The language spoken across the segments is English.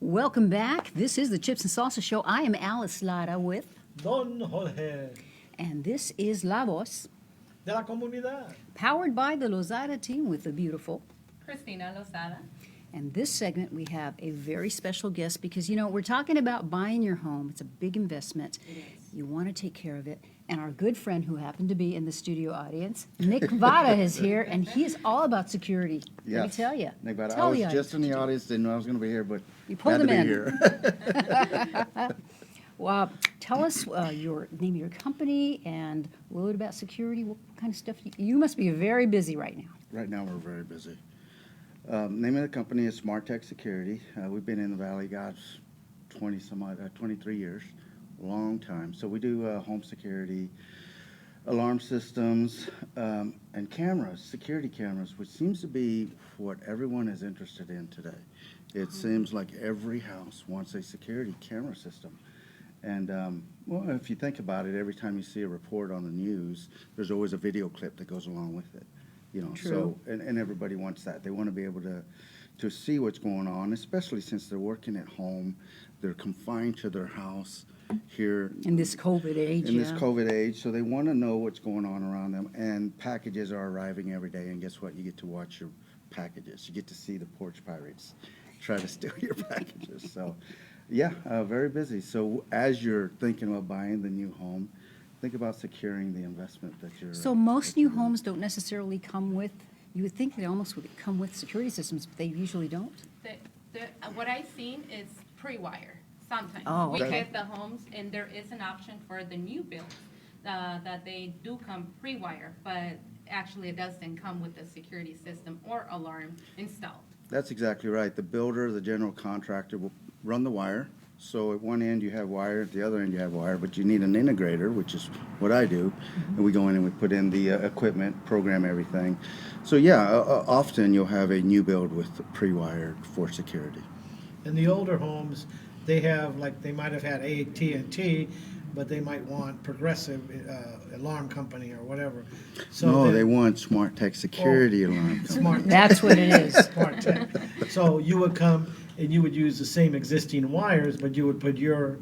Welcome back. This is the Chips and Salsa Show. I am Alice Lara with, Don Jorge and this is La Voz, de la comunidad. powered by the Lozada team with the beautiful. Christina Lozada. And this segment, we have a very special guest because, you know, we're talking about buying your home. It's a big investment. It is. You want to take care of it. And our good friend who happened to be in the studio audience, Nick Vada, is here, and he is all about security. Let me Yes. tell you. Nick, but I Tell was the just in audience. the audience, didn't know I was going to be here, but You pulled had to him be in. here. Well, tell us your name of your company and a little bit about security. What kind of stuff you must be very busy right now. Right now, we're very busy. Name of the company is Smart Tech Security. We've been in the Valley, gosh, 23 years, long time. So we do home security, alarm systems, and cameras, security cameras, which seems to be what everyone is interested in today. It seems like every house wants a security camera system. And, well, if you think about it, every time you see a report on the news, there's always a video clip that goes along with it. You know, True. so, and everybody wants that. They want to be able to see what's going on, especially since they're working at home. They're confined to their house here In this COVID age, in this yeah. COVID age, so they want to know what's going on around them. And packages are arriving every day, and guess what? You get to watch your packages. You get to see the porch pirates try to steal your packages. So, yeah, very busy. So as you're thinking about buying the new home, think about securing the investment that you're. So most that new you're doing. homes don't necessarily come with, you would think they almost would come with security systems, but they usually don't. What I've seen is pre-wire sometimes. Oh, We okay. get the homes, and there is an option for the new builds that they do come pre-wire, but actually it doesn't come with the security system or alarm installed. That's exactly right. The builder, the general contractor will run the wire. So at one end you have wire, at the other end you have wire, but you need an integrator, which is what I do. And we go in and we put in the equipment, program everything. So yeah, often you'll have a new build with pre-wired for security. In the older homes, they have, like, they might have had AT&T, but they might want Progressive Alarm Company or whatever. So No, then- they want Smart Tech Security alarm. Smart That's what it is. Smart Tech. So you would come and you would use the same existing wires, but you would put your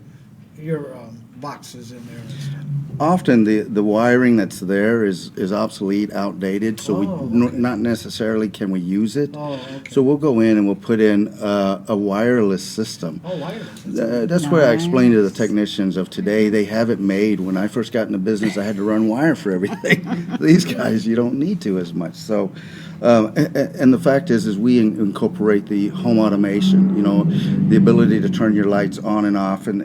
boxes in there and stuff. Often the wiring that's there is obsolete, outdated, so we Oh, okay. not necessarily can we use it. Oh, okay. So we'll go in and we'll put in a wireless system. Oh, wireless. That's where I explained to the Nice. technicians of today, they have it made. When I first got in the business, I had to run wire for everything. These guys, you don't need to as much. So, and the fact is we incorporate the home automation, you know, the ability to turn your lights on and off and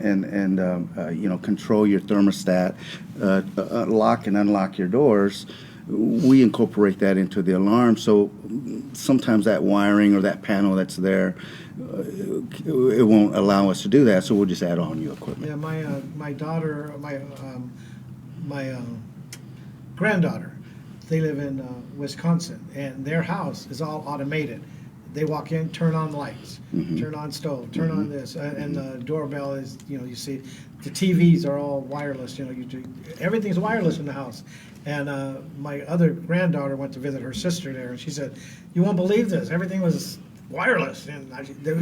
you know, control your thermostat, lock and unlock your doors. We incorporate that into the alarm, so sometimes that wiring or that panel that's there, it won't allow us to do that, so we'll just add on new equipment. Yeah, my daughter, my granddaughter, they live in Wisconsin, and their house is all automated. They walk in, turn on lights, turn on stove, turn on this, and the doorbell is, you know, you see, the TVs are all wireless. You know, everything's wireless in the house. And my other granddaughter went to visit her sister there, and she said, "You won't believe this. Everything was wireless," and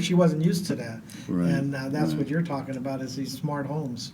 she wasn't used to that. Right, And that's what you're talking about, is these smart homes.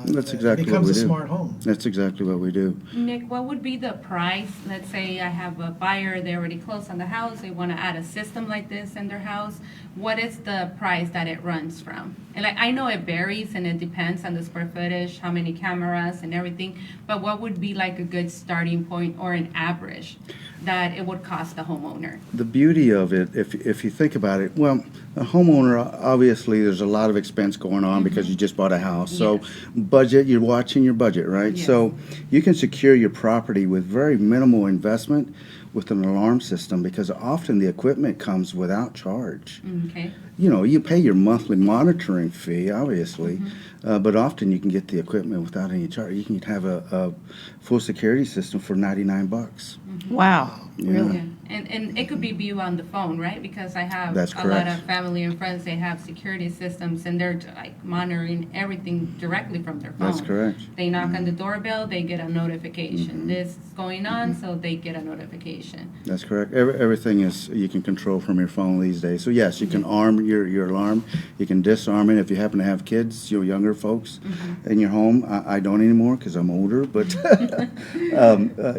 That's It exactly what becomes we a do. smart home. That's exactly what we do. Nick, what would be the price? Let's say I have a buyer, they already closed on the house, they want to add a system like this in their house. What is the price that it runs from? And like, I know it varies and it depends on the square footage, how many cameras and everything, but what would be like a good starting point or an average that it would cost the homeowner? The beauty of it, if you think about it, well, a homeowner, obviously, there's a lot of expense going on because you just bought a house. So Yes. budget, you're watching your budget, right? Yes. So you can secure your property with very minimal investment with an alarm system because often the equipment comes without charge. Okay. You know, you pay your monthly monitoring fee, obviously, but often you can get the equipment without any charge. You can have a full security system for $99. Wow, Yeah. really? Yeah. And it could be viewed on the phone, right? Because I have That's a lot correct. of family and friends, they have security systems and they're like monitoring everything directly from their phone. That's correct. They knock on the doorbell, they get a notification. This is going on, so they get a notification. That's correct. Everything is, you can control from your phone these days. So yes, you can arm your alarm. You can disarm it if you happen to have kids, younger folks in your home. I don't anymore because I'm older, but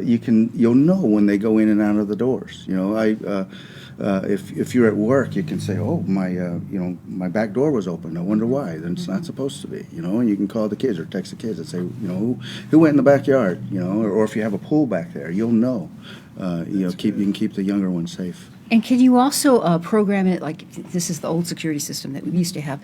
you'll know when they go in and out of the doors. If you're at work, you can say, "Oh, my back door was open. I wonder why." Then it's not supposed to be, and you can call the kids or text the kids and say, who went in the backyard, or if you have a pool back there, you'll know. You can keep the younger ones safe. And can you also program it, like this is the old security system that we used to have.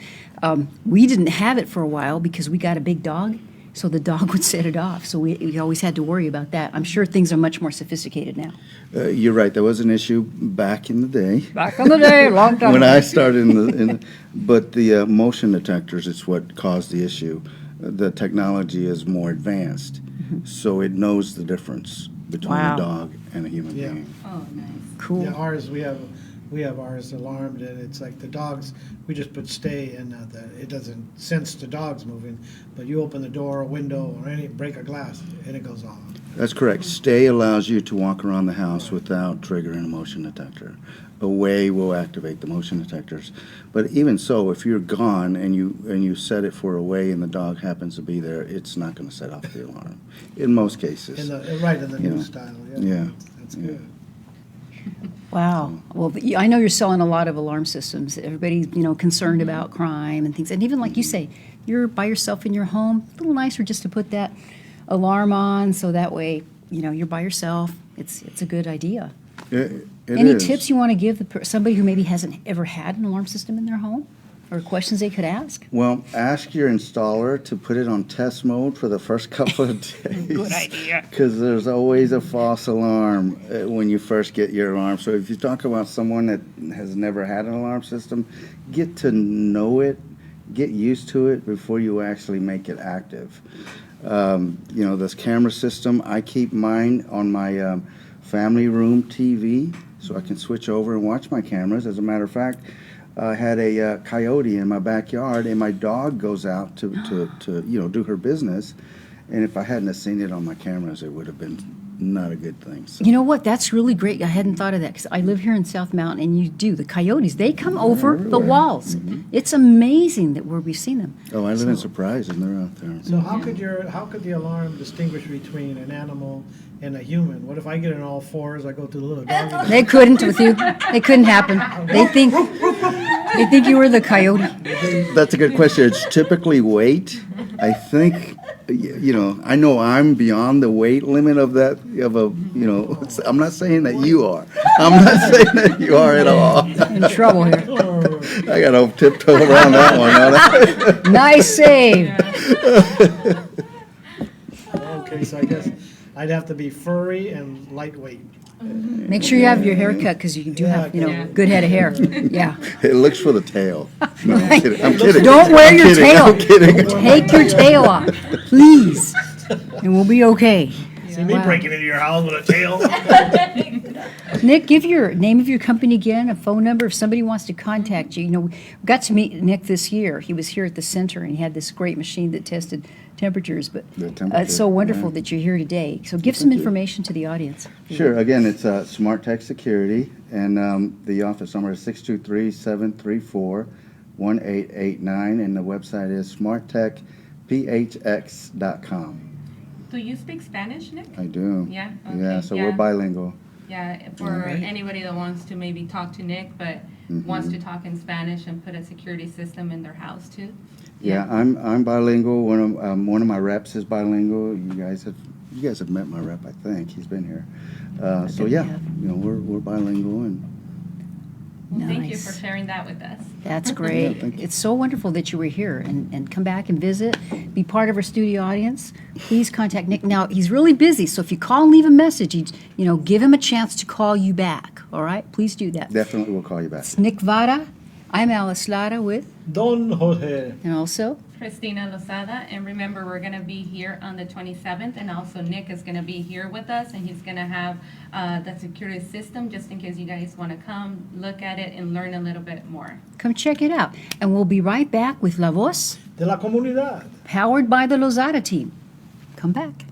We didn't have it for a while because we got a big dog, so the dog would set it off. So we always had to worry about that. I'm sure things are much more sophisticated now. You're right. There was an issue back in the day. Back in the day, long time When ago. I started but the motion detectors is what caused the issue. The technology is more advanced, so it knows the difference between Wow. a dog and a human Yeah. being. Oh, nice. Cool. Yeah, ours, we have ours alarmed, and it's like the dogs, we just put stay, and it doesn't sense the dogs moving, but you open the door, or window, or break a glass, and it goes off. That's correct. Stay allows you to walk around the house without triggering a motion detector. Away will activate the motion detectors. But even so, if you're gone and you set it for away and the dog happens to be there, it's not going to set off the alarm in most cases. In the You new know. style, Yeah. That's Yeah. good. Wow. Well, I know you're selling a lot of alarm systems. Everybody's, concerned about crime and things. And even like you say, you're by yourself in your home. A little nicer just to put that alarm on so that way, you're by yourself. It's a good idea. It Any is. tips you want to give somebody who maybe hasn't ever had an alarm system in their home? Or questions they could ask? Well, ask your installer to put it on test mode for the first couple of days. Good idea. Because there's always a false alarm when you first get your alarm. So if you talk about someone that has never had an alarm system, get to know it, get used to it before you actually make it active. This camera system, I keep mine on my family room TV so I can switch over and watch my cameras. As a matter of fact, I had a coyote in my backyard, and my dog goes out to do her business. And if I hadn't have seen it on my cameras, it would have been not a good thing. So. You know what? That's really great. I hadn't thought of that because I live here in South Mountain, and you do. The coyotes, they come over the everywhere. walls. It's amazing that we've seen them. Oh, I live in Surprise, and they're out there. So how could the alarm distinguish between an animal and a human? What if I get on all fours, I go to the little doggy? They couldn't with you. They couldn't happen. They think you were the coyote. That's a good question. It's typically weight. I think, I know I'm beyond the weight limit of that, I'm not saying that you are. I'm not saying that you are at all. In trouble here. I got to tiptoe around that one. Nice save. Okay, so I guess I'd have to be furry and lightweight. Make sure you have your hair cut because you do have, Yeah. good head of hair. Yeah. It looks for the tail. No, I'm kidding. I'm kidding. Don't wear I'm your kidding. tail. I'm kidding. Take your tail off, please, and we'll be okay. See me Wow. breaking into your house with a tail? Nick, give your name of your company again, a phone number if somebody wants to contact you. We got to meet Nick this year. He was here at the center and he had this great machine that tested temperatures. But The temperature, it's so wonderful yeah. that you're here today. So give some Thank you. information to the audience. Sure. Again, it's Smart Tech Security, and the office number is 623-734-1889, and the website is smarttechphx.com. Do you speak Spanish, Nick? I do. Yeah? Yeah, Okay, so we're bilingual. Yeah, for Alright. anybody that wants to maybe talk to Nick, but wants to talk in Spanish and put a security system in their house too. Yeah, I'm bilingual. One of my reps is bilingual. You guys have met my rep, I think. He's been here. So think we yeah, have. we're bilingual, and Well, thank you Nice. for sharing that with us. That's great. thank you. It's so wonderful that you were here and come back and visit, be part of our studio audience. Please contact Nick. Now, he's really busy, so if you call and leave a message, give him a chance to call you back, all right? Please do that. definitely we'll call you back. It's Nick Vada I'm Alice Lara with, Don Jorge. and also, Christina Lozada, and remember, we're gonna be here on the 27th, and also Nick is gonna be here with us, and he's gonna have the security system, just in case you guys wanna come, look at it, and learn a little bit more. come check it out. And we'll be right back with La Voz, De la comunidad. powered by the Lozada team. Come back.